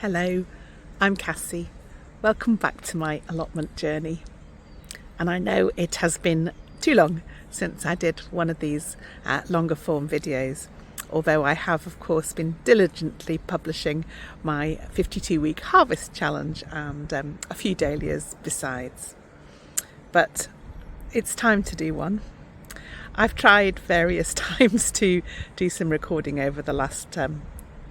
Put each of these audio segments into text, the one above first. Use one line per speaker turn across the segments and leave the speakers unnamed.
Hello, I'm Cassie. Welcome back to my allotment journey. And I know it has been too long since I did one of these longer form videos, although I have of course been diligently publishing my 52-week harvest challenge and a few dahlias besides. But it's time to do one. I've tried various times to do some recording over the last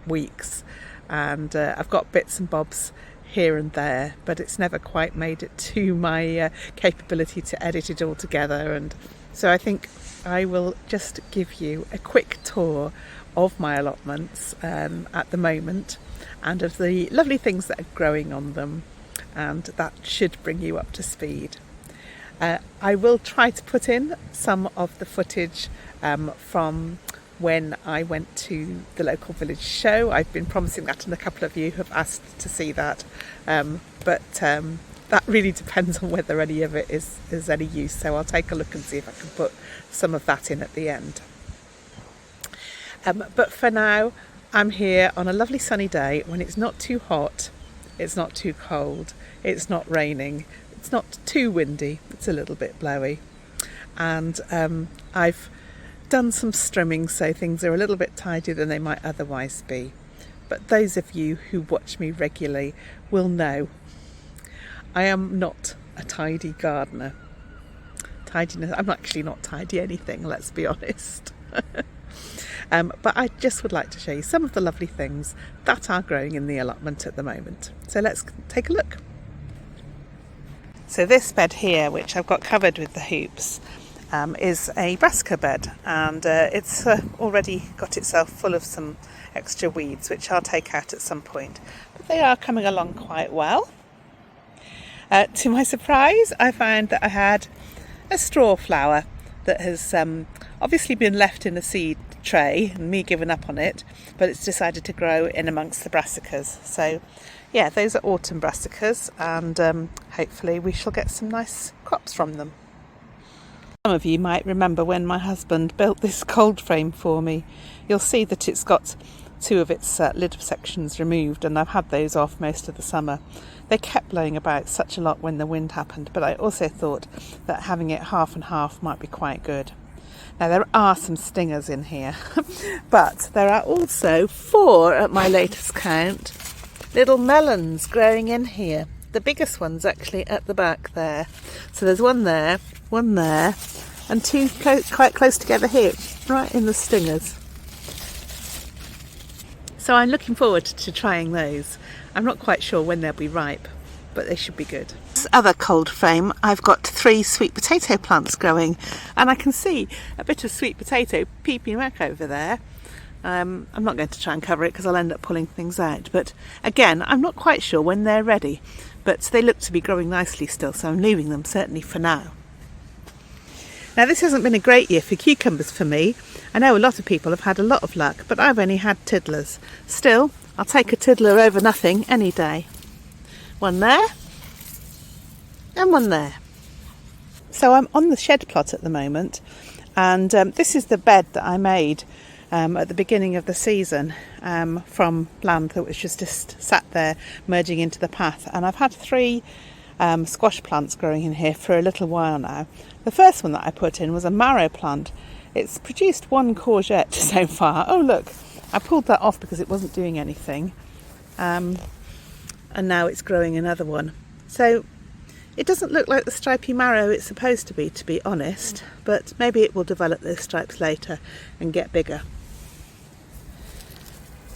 weeks, and I've got bits and bobs here and there, but it's never quite made it to my capability to edit it all together. And so I think I will just give you a quick tour of my allotments at the moment, and of the lovely things that are growing on them, and that should bring you up to speed. I will try to put in some of the footage from when I went to the local village show. I've been promising that, and a couple of you have asked to see that, but that really depends on whether any of it is any use, so I'll take a look and see if I can put some of that in at the end. But for now, I'm here on a lovely sunny day when it's not too hot, it's not too cold, it's not raining, it's not too windy, it's a little bit blowy, and I've done some strimming, so things are a little bit tidier than they might otherwise be. But those of you who watch me regularly will know I am not a tidy gardener. I'm actually not tidy anything, let's be honest. But I just would like to show you some of the lovely things that are growing in the allotment at the moment. So let's take a look. So this bed here, which I've got covered with the hoops, is a brassica bed, and it's already got itself full of some extra weeds, which I'll take out at some point, but they are coming along quite well. To my surprise, I found that I had a straw flower that has obviously been left in a seed tray and me giving up on it, but it's decided to grow in amongst the brassicas. So yeah, those are autumn brassicas, and hopefully we shall get some nice crops from them. Some of you might remember when my husband built this cold frame for me. You'll see that it's got two of its lid sections removed, and I've had those off most of the summer. They kept blowing about such a lot when the wind happened, but I also thought that having it half and half might be quite good. Now there are some stingers in here, but there are also 4 at my latest count little melons growing in here. The biggest one's actually at the back there. So there's one there, and 2 quite close together here, right in the stingers. So I'm looking forward to trying those. I'm not quite sure when they'll be ripe, but they should be good. This other cold frame, I've got 3 sweet potato plants growing, and I can see a bit of sweet potato peeping back over there. I'm not going to try and cover it because I'll end up pulling things out, but again, I'm not quite sure when they're ready, but they look to be growing nicely still, so I'm leaving them certainly for now. Now this hasn't been a great year for cucumbers for me. I know a lot of people have had a lot of luck, but I've only had tiddlers. Still, I'll take a tiddler over nothing any day. One there, and one there. So I'm on the shed plot at the moment, and this is the bed that I made at the beginning of the season from land that was just sat there merging into the path, and I've had 3 squash plants growing in here for a little while now. The first one that I put in was a marrow plant. It's produced 1 courgette so far. Oh look, I pulled that off because it wasn't doing anything, and now it's growing another one. So it doesn't look like the stripy marrow it's supposed to be honest, but maybe it will develop those stripes later and get bigger.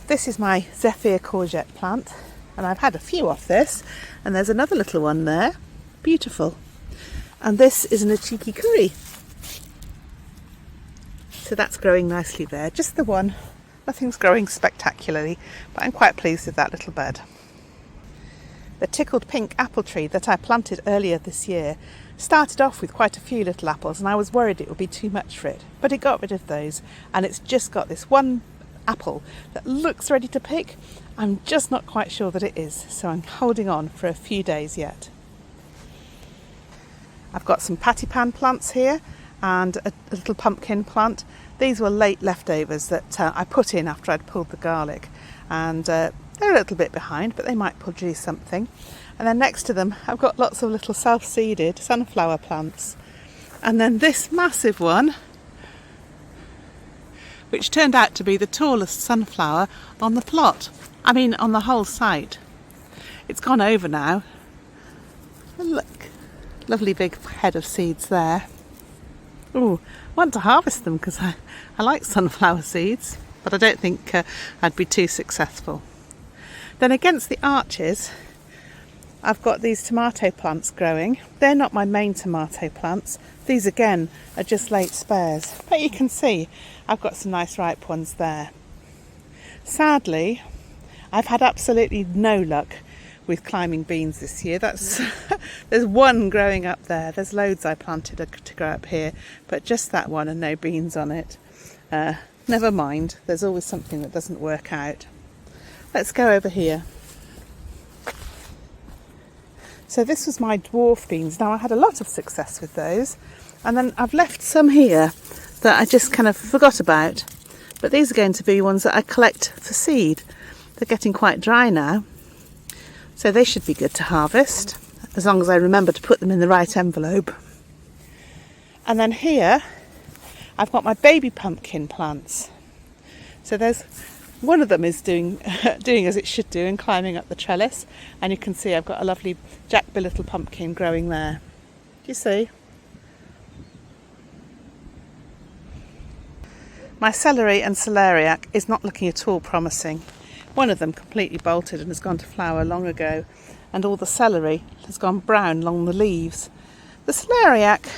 This is my Zephyr courgette plant, and I've had a few off this, and there's another little one there, beautiful. And this is an cheeky curry. So that's growing nicely there, just the one. Nothing's growing spectacularly, but I'm quite pleased with that little bed. The tickled pink apple tree that I planted earlier this year started off with quite a few little apples, and I was worried it would be too much for it, but it got rid of those, and it's just got this one apple that looks ready to pick. I'm just not quite sure that it is, so I'm holding on for a few days yet. I've got some patty pan plants here and a little pumpkin plant. These were late leftovers that I put in after I'd pulled the garlic, and they're a little bit behind, but they might produce something. And then next to them I've got lots of little self-seeded sunflower plants, and then this massive one, which turned out to be the tallest sunflower on the plot. I mean, on the whole site. It's gone over now. And look, lovely big head of seeds there. Oh, I want to harvest them because I like sunflower seeds, but I don't think I'd be too successful. Then against the arches, I've got these tomato plants growing. They're not my main tomato plants. These again are just late spares, but you can see I've got some nice ripe ones there. Sadly, I've had absolutely no luck with climbing beans this year. There's one growing up there. There's loads I planted to grow up here, but just that one and no beans on it. Never mind, there's always something that doesn't work out. Let's go over here. So this was my dwarf beans. Now I had a lot of success with those, and then I've left some here that I just kind of forgot about, but these are going to be ones that I collect for seed. They're getting quite dry now, so they should be good to harvest, as long as I remember to put them in the right envelope. And then here I've got my baby pumpkin plants. So there's one of them is doing as it should do and climbing up the trellis, and you can see I've got a lovely jackby little pumpkin growing there. Do you see? My celery and celeriac is not looking at all promising. One of them completely bolted and has gone to flower long ago, and all the celery has gone brown along the leaves. The celeriac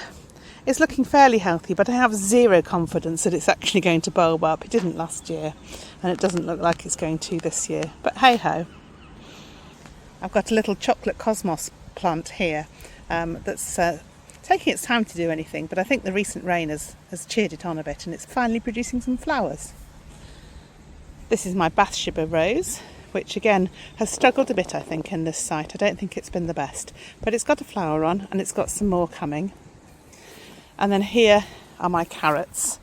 is looking fairly healthy, but I have zero confidence that it's actually going to bulb up. It didn't last year, and it doesn't look like it's going to this year, but hey ho. I've got a little chocolate cosmos plant here that's taking its time to do anything, but I think the recent rain has cheered it on a bit, and it's finally producing some flowers. This is my Bathsheba rose, which again has struggled a bit, I think, in this site. I don't think it's been the best, but it's got a flower on and it's got some more coming. And then here are my carrots.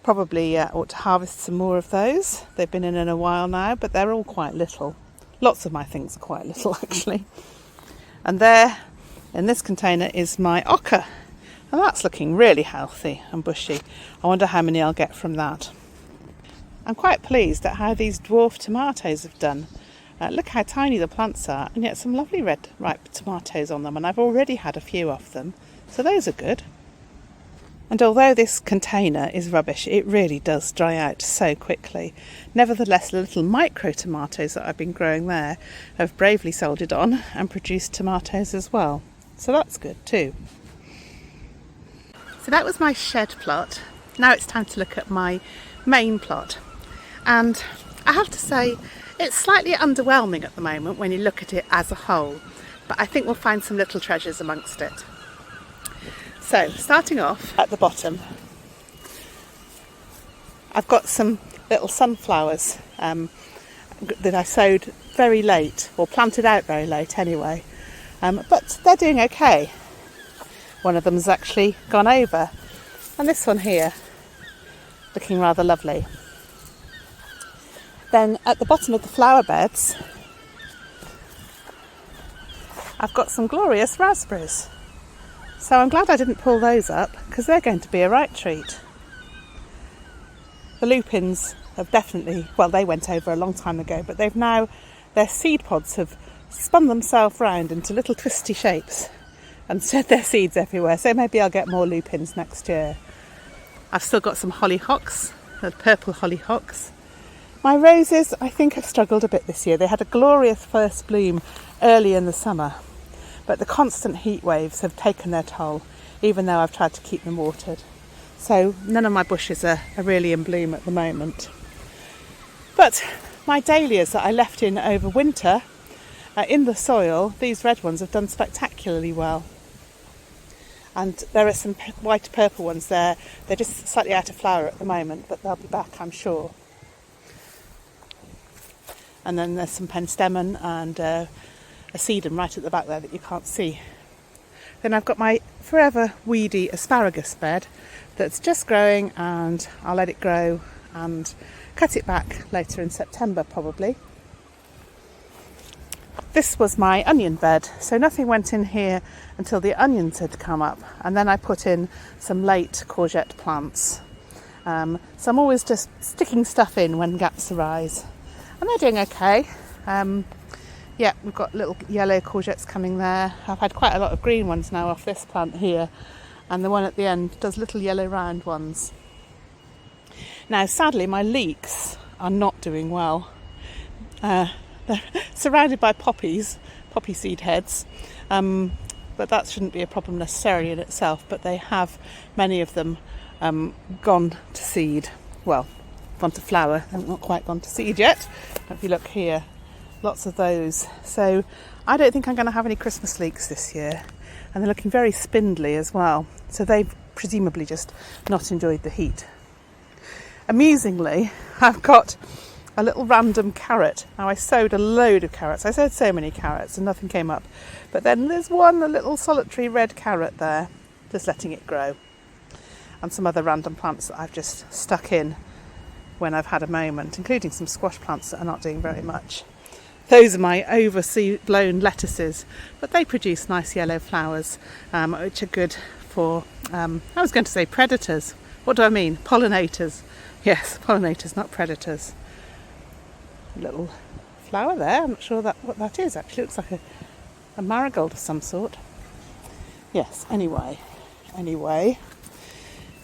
Probably ought to harvest some more of those. They've been in a while now, but they're all quite little. Lots of my things are quite little, actually. And there, in this container, is my ochre, and that's looking really healthy and bushy. I wonder how many I'll get from that. I'm quite pleased at how these dwarf tomatoes have done. Look how tiny the plants are, and yet some lovely red ripe tomatoes on them, and I've already had a few of them, so those are good. And although this container is rubbish, it really does dry out so quickly. Nevertheless, the little micro tomatoes that I've been growing there have bravely soldiered on and produced tomatoes as well, so that's good too. So that was my shed plot. Now it's time to look at my main plot. And I have to say, it's slightly underwhelming at the moment when you look at it as a whole, but I think we'll find some little treasures amongst it. So, starting off at the bottom, I've got some little sunflowers that I sowed very late, or planted out very late anyway, but they're doing okay. One of them's actually gone over, and this one here, looking rather lovely. Then at the bottom of the flower beds, I've got some glorious raspberries. So I'm glad I didn't pull those up, because they're going to be a right treat. The lupins have definitely, well, they went over a long time ago, but they've now, their seed pods have spun themselves round into little twisty shapes and shed their seeds everywhere. So maybe I'll get more lupins next year. I've still got some hollyhocks, the purple hollyhocks. My roses, I think, have struggled a bit this year. They had a glorious first bloom early in the summer, but the constant heat waves have taken their toll, even though I've tried to keep them watered. So none of my bushes are really in bloom at the moment. But my dahlias that I left in over winter in the soil, these red ones have done spectacularly well. And there are some white purple ones there. They're just slightly out of flower at the moment, but they'll be back, I'm sure. And then there's some penstemon and a sedum right at the back there that you can't see. Then I've got my forever weedy asparagus bed that's just growing, and I'll let it grow and cut it back later in September probably. This was my onion bed, so nothing went in here until the onions had come up, and then I put in some late courgette plants. So I'm always just sticking stuff in when gaps arise, and they're doing okay. Yeah, we've got little yellow courgettes coming there. I've had quite a lot of green ones now off this plant here, and the one at the end does little yellow round ones. Now sadly my leeks are not doing well. They're surrounded by poppy seed heads, but that shouldn't be a problem necessarily in itself, but they have, many of them, gone to seed. Well, gone to flower, they've not quite gone to seed yet. If you look here, lots of those. So I don't think I'm going to have any Christmas leeks this year, and they're looking very spindly as well, so they've presumably just not enjoyed the heat. Amusingly, I've got a little random carrot. Now I sowed a load of carrots. I sowed so many carrots and nothing came up. But then there's a little solitary red carrot there, just letting it grow. And some other random plants that I've just stuck in when I've had a moment, including some squash plants that are not doing very much. Those are my overblown lettuces, but they produce nice yellow flowers, which are good for, I was going to say predators. What do I mean? Pollinators. Yes, pollinators, not predators. Little flower there. I'm not sure what that is actually. It looks like a marigold of some sort. Yes, anyway.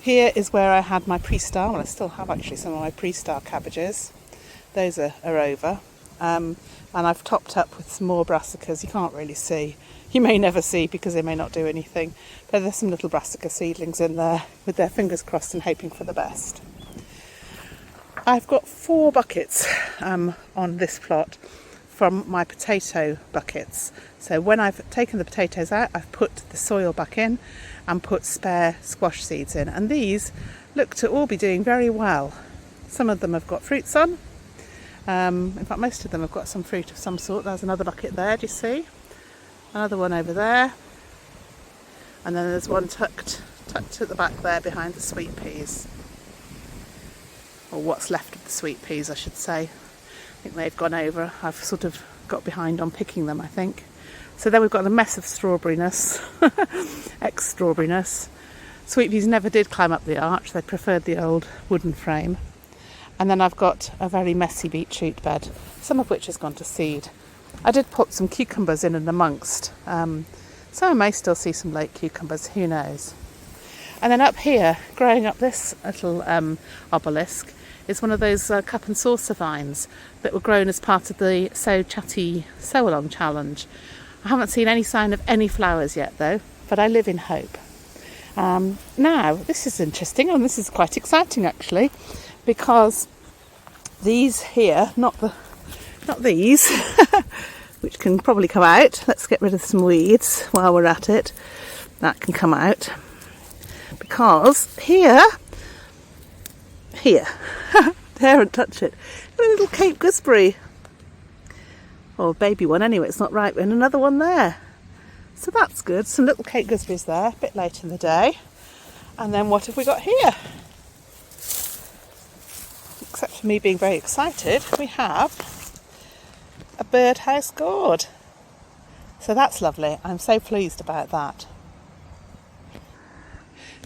Here is where I had my pre-star. Well, I still have actually some of my pre-star cabbages. Those are over. And I've topped up with some more brassicas. You can't really see. You may never see because they may not do anything. But there's some little brassica seedlings in there with their fingers crossed and hoping for the best. I've got 4 buckets on this plot from my potato buckets. So when I've taken the potatoes out, I've put the soil back in and put spare squash seeds in. And these look to all be doing very well. Some of them have got fruits on. In fact, most of them have got some fruit of some sort. There's another bucket there, do you see? Another one over there. And then there's one tucked at the back there behind the sweet peas. Or what's left of the sweet peas, I should say. I think they've gone over. I've sort of got behind on picking them, I think. So then we've got a mess of strawberryness, ex-strawberryness. Sweet peas never did climb up the arch. They preferred the old wooden frame. And then I've got a very messy beetroot bed, some of which has gone to seed. I did put some cucumbers in and amongst. So I may still see some late cucumbers, who knows. And then up here, growing up this little obelisk, is one of those cup and saucer vines that were grown as part of the So Chatty Sew Along Challenge. I haven't seen any sign of any flowers yet though, but I live in hope. Now, this is interesting, and this is quite exciting actually, because these here, not these, which can probably come out. Let's get rid of some weeds while we're at it. That can come out. Because here, dare and touch it, a little Cape gooseberry, or a baby one anyway, it's not ripe, and another one there. So that's good, some little Cape gooseberries there, a bit late in the day. And then what have we got here? Except for me being very excited, we have a birdhouse gourd. So that's lovely, I'm so pleased about that.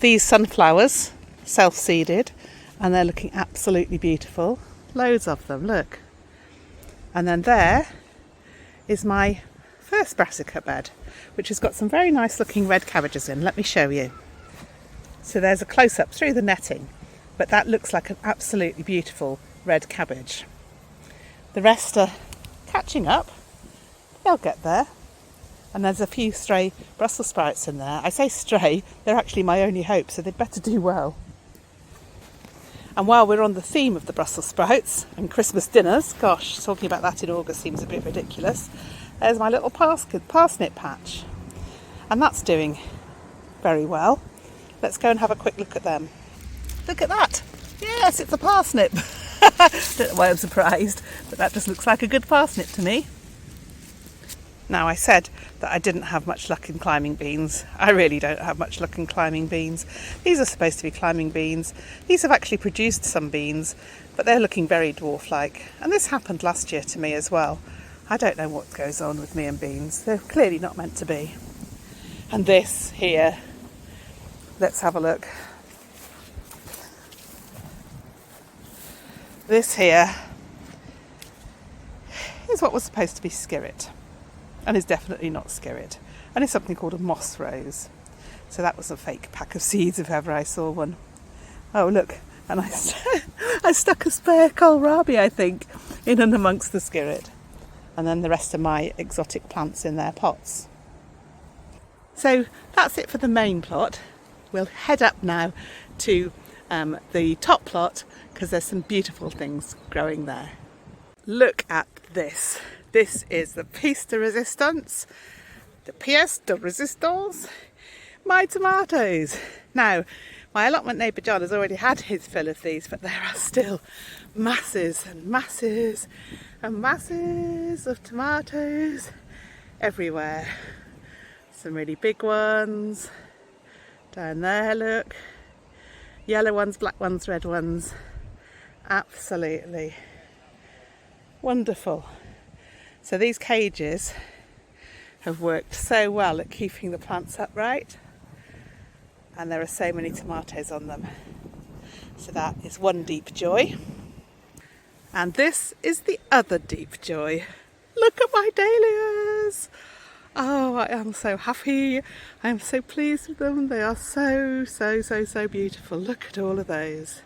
These sunflowers, self-seeded, and they're looking absolutely beautiful. Loads of them, look. And then there is my first brassica bed, which has got some very nice looking red cabbages in. Let me show you. So there's a close-up through the netting, but that looks like an absolutely beautiful red cabbage. The rest are catching up. They'll get there. And there's a few stray Brussels sprouts in there. I say stray, they're actually my only hope, so they'd better do well. And while we're on the theme of the Brussels sprouts and Christmas dinners, gosh, talking about that in August seems a bit ridiculous, there's my little parsnip patch. And that's doing very well. Let's go and have a quick look at them. Look at that. Yes, it's a parsnip. Don't know why I'm surprised, but that just looks like a good parsnip to me. Now, I said that I didn't have much luck in climbing beans. I really don't have much luck in climbing beans. These are supposed to be climbing beans. These have actually produced some beans, but they're looking very dwarf-like. And this happened last year to me as well. I don't know what goes on with me and beans. They're clearly not meant to be. And this here, let's have a look. This here is what was supposed to be skirret, and is definitely not skirret, and it's something called a moss rose. So that was a fake pack of seeds if ever I saw one. Oh look, and I stuck a spare kohlrabi, I think, in and amongst the skirret, and then the rest of my exotic plants in their pots. So that's it for the main plot. We'll head up now to the top plot, because there's some beautiful things growing there. Look at this. This is the pièce de résistance, the pièce de résistance, my tomatoes. Now, my allotment neighbour John has already had his fill of these, but there are still masses and masses and masses of tomatoes everywhere. Some really big ones down there, look. Yellow ones, black ones, red ones. Absolutely wonderful. So these cages have worked so well at keeping the plants upright, and there are so many tomatoes on them. So that is one deep joy. And this is the other deep joy. Look at my dahlias! Oh, I am so happy. I am so pleased with them. They are so beautiful. Look at all of those.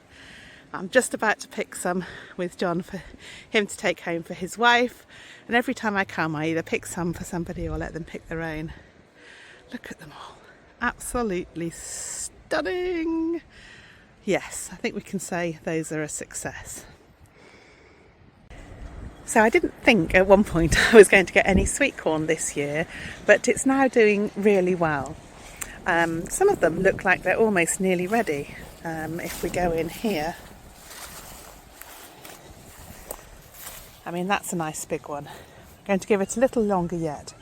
I'm just about to pick some with John for him to take home for his wife. And every time I come, I either pick some for somebody or let them pick their own. Look at them all. Absolutely stunning. Yes, I think we can say those are a success. So I didn't think at one point I was going to get any sweet corn this year, but it's now doing really well. Some of them look like they're almost nearly ready. If we go in here, I mean, that's a nice big one. I'm going to give it a little longer yet.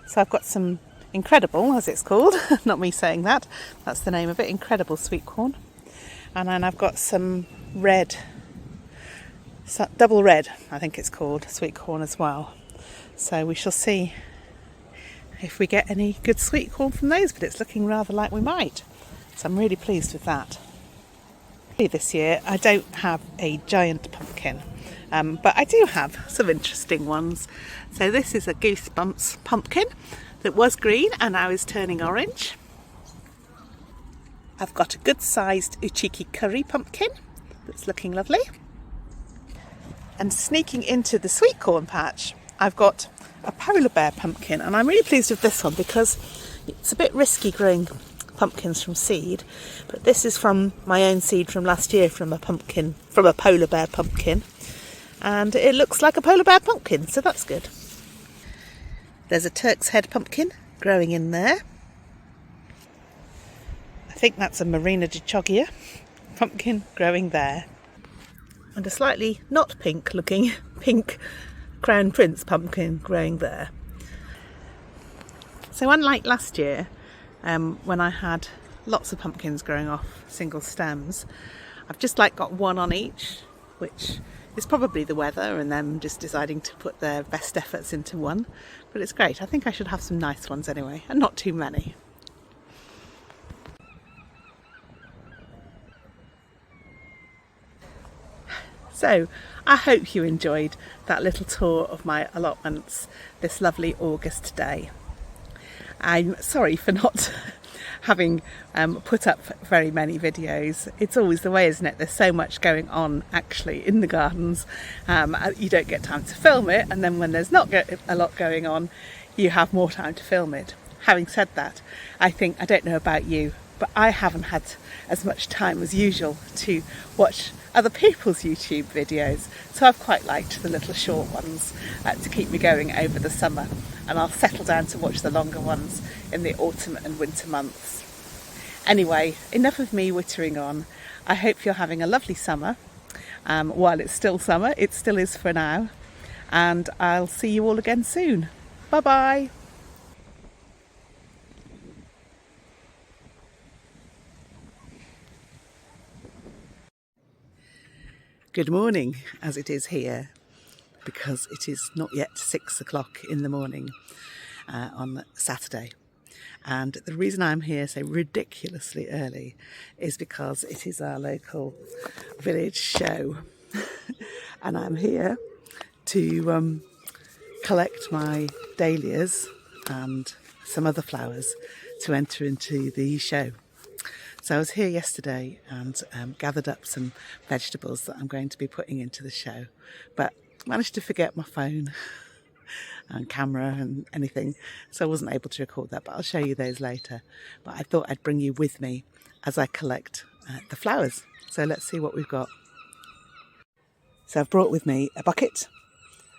So I've got some Incredible, as it's called, not me saying that, that's the name of it, Incredible sweet corn. And then I've got some red, double red, I think it's called, sweet corn as well. So we shall see if we get any good sweet corn from those, but it's looking rather like we might. So I'm really pleased with that. This year I don't have a giant pumpkin, but I do have some interesting ones. So this is a Goosebumps pumpkin that was green and now is turning orange. I've got a good sized Uchiki curry pumpkin that's looking lovely. And sneaking into the sweet corn patch, I've got a polar bear pumpkin, and I'm really pleased with this one because it's a bit risky growing pumpkins from seed, but this is from my own seed from last year from a polar bear pumpkin, and it looks like a polar bear pumpkin, so that's good. There's a Turk's head pumpkin growing in there. I think that's a Marina de Chogia pumpkin growing there. And a slightly not pink looking pink Crown Prince pumpkin growing there. So unlike last year, when I had lots of pumpkins growing off single stems, I've just got one on each, which is probably the weather and them just deciding to put their best efforts into one. But it's great. I think I should have some nice ones anyway, and not too many. So I hope you enjoyed that little tour of my allotments this lovely August day. I'm sorry for not having put up very many videos. It's always the way, isn't it? There's so much going on actually in the gardens. You don't get time to film it, and then when there's not a lot going on, you have more time to film it. Having said that, I don't know about you, but I haven't had as much time as usual to watch other people's YouTube videos, so I've quite liked the little short ones to keep me going over the summer, and I'll settle down to watch the longer ones in the autumn and winter months. Anyway, enough of me wittering on. I hope you're having a lovely summer. While it's still summer, it still is for now, and I'll see you all again soon. Bye bye. Good morning, as it is here, because it is not yet 6 o'clock in the morning on Saturday. And the reason I'm here so ridiculously early is because it is our local village show. And I'm here to collect my dahlias and some other flowers to enter into the show. So I was here yesterday and gathered up some vegetables that I'm going to be putting into the show, but managed to forget my phone and camera and anything, so I wasn't able to record that, but I'll show you those later. But I thought I'd bring you with me as I collect the flowers. So let's see what we've got. So I've brought with me a bucket,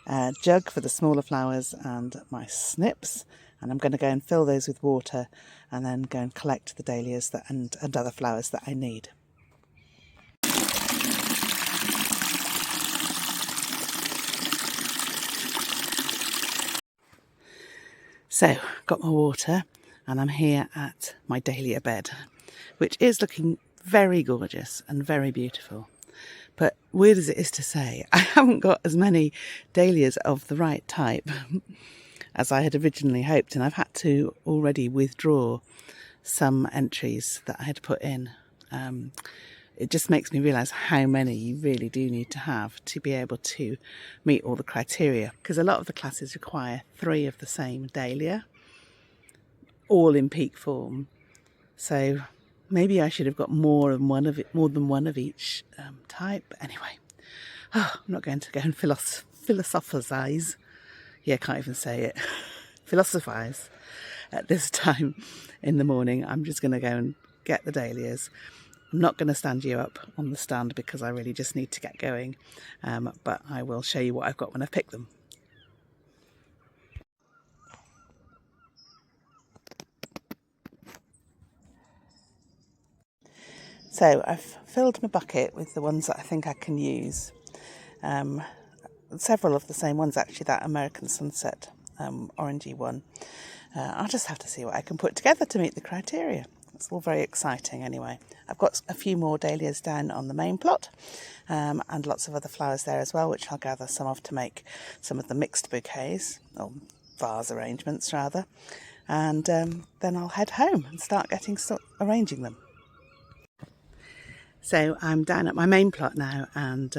a jug for the smaller flowers and my snips, and I'm going to go and fill those with water and then go and collect the dahlias and other flowers that I need. So, got my water and I'm here at my dahlia bed, which is looking very gorgeous and very beautiful. But weird as it is to say, I haven't got as many dahlias of the right type as I had originally hoped, and I've had to already withdraw some entries that I had put in. It just makes me realise how many you really do need to have to be able to meet all the criteria, because a lot of the classes require 3 of the same dahlia, all in peak form. So maybe I should have got more than one of each type. But anyway, I'm not going to go and philosophise. Yeah, I can't even say it. Philosophise at this time in the morning. I'm just going to go and get the dahlias. I'm not going to stand you up on the stand because I really just need to get going, but I will show you what I've got when I've picked them. So I've filled my bucket with the ones that I think I can use. Several of the same ones actually, that American Sunset orangey one. I'll just have to see what I can put together to meet the criteria. It's all very exciting anyway. I've got a few more dahlias down on the main plot and lots of other flowers there as well, which I'll gather some of to make some of the mixed bouquets, or vase arrangements rather. And then I'll head home and start arranging them. So I'm down at my main plot now and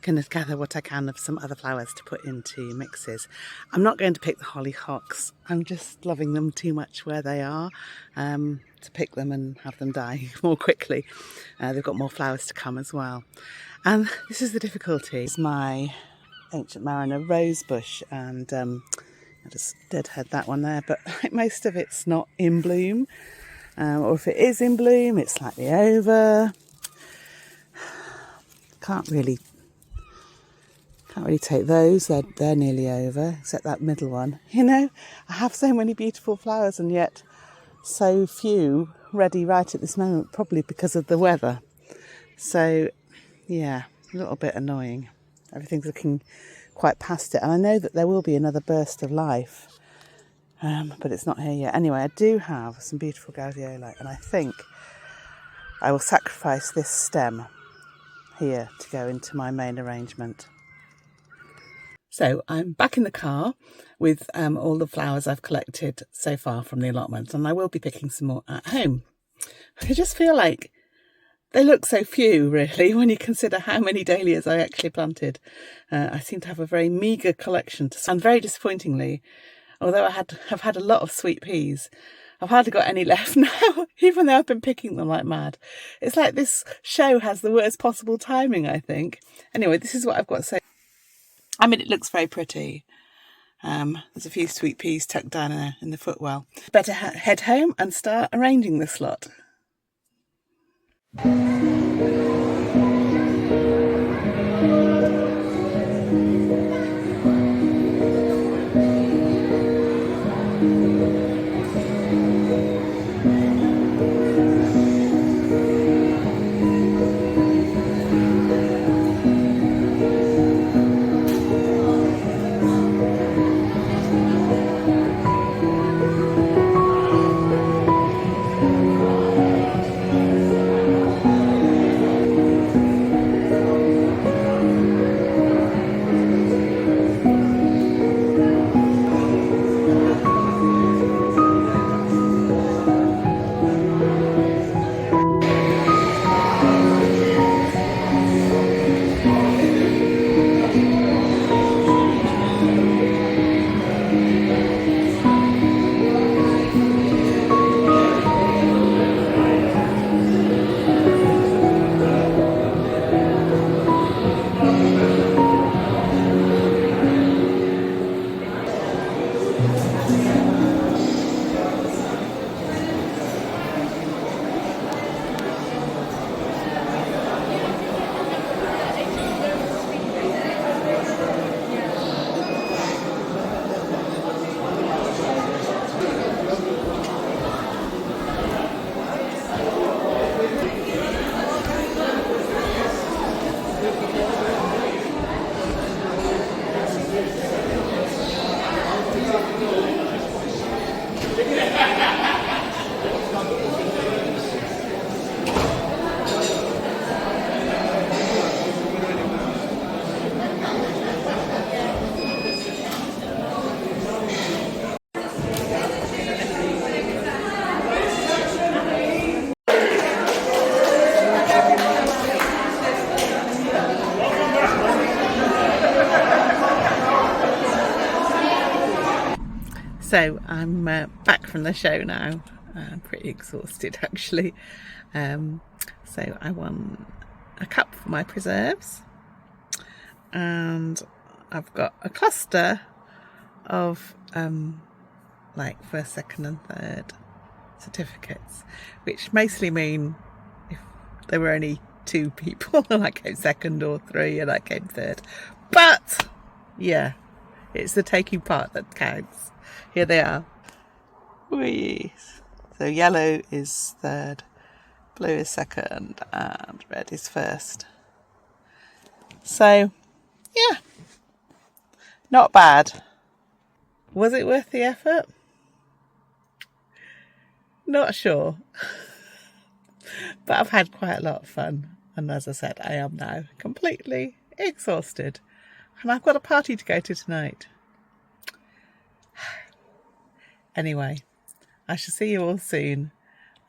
going to gather what I can of some other flowers to put into mixes. I'm not going to pick the hollyhocks. I'm just loving them too much where they are to pick them and have them die more quickly. They've got more flowers to come as well. And this is the difficulty. It's my Ancient Mariner rose bush, and I just deadhead that one there, but most of it's not in bloom. Or if it is in bloom, it's slightly over. Can't really take those. They're nearly over, except that middle one. You know, I have so many beautiful flowers and yet so few ready right at this moment, probably because of the weather. So yeah, a little bit annoying. Everything's looking quite past it, and I know that there will be another burst of life, but it's not here yet. Anyway, I do have some beautiful gladioli, and I think I will sacrifice this stem here to go into my main arrangement. So I'm back in the car with all the flowers I've collected so far from the allotment, and I will be picking some more at home. I just feel like they look so few, really, when you consider how many dahlias I actually planted. I seem to have a very meagre collection, and very disappointingly, although have had a lot of sweet peas, I've hardly got any left now, even though I've been picking them like mad. It's like this show has the worst possible timing, I think. Anyway, this is what I've got to say. I mean, it looks very pretty. There's a few sweet peas tucked down in the footwell. Better head home and start arranging this lot. So I'm back from the show now. I'm pretty exhausted actually. So I won a cup for my preserves, and I've got a cluster of like first, second and third certificates, which mostly mean if there were only 2 people and I came second, or 3 and I came third. But yeah, it's the taking part that counts. Here they are. Whee. So yellow is third, blue is second, and red is first. So yeah, not bad. Was it worth the effort? Not sure. But I've had quite a lot of fun, and as I said, I am now completely exhausted, and I've got a party to go to tonight. Anyway, I shall see you all soon,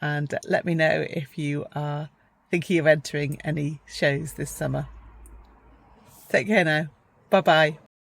and let me know if you are thinking of entering any shows this summer. Take care now. Bye bye.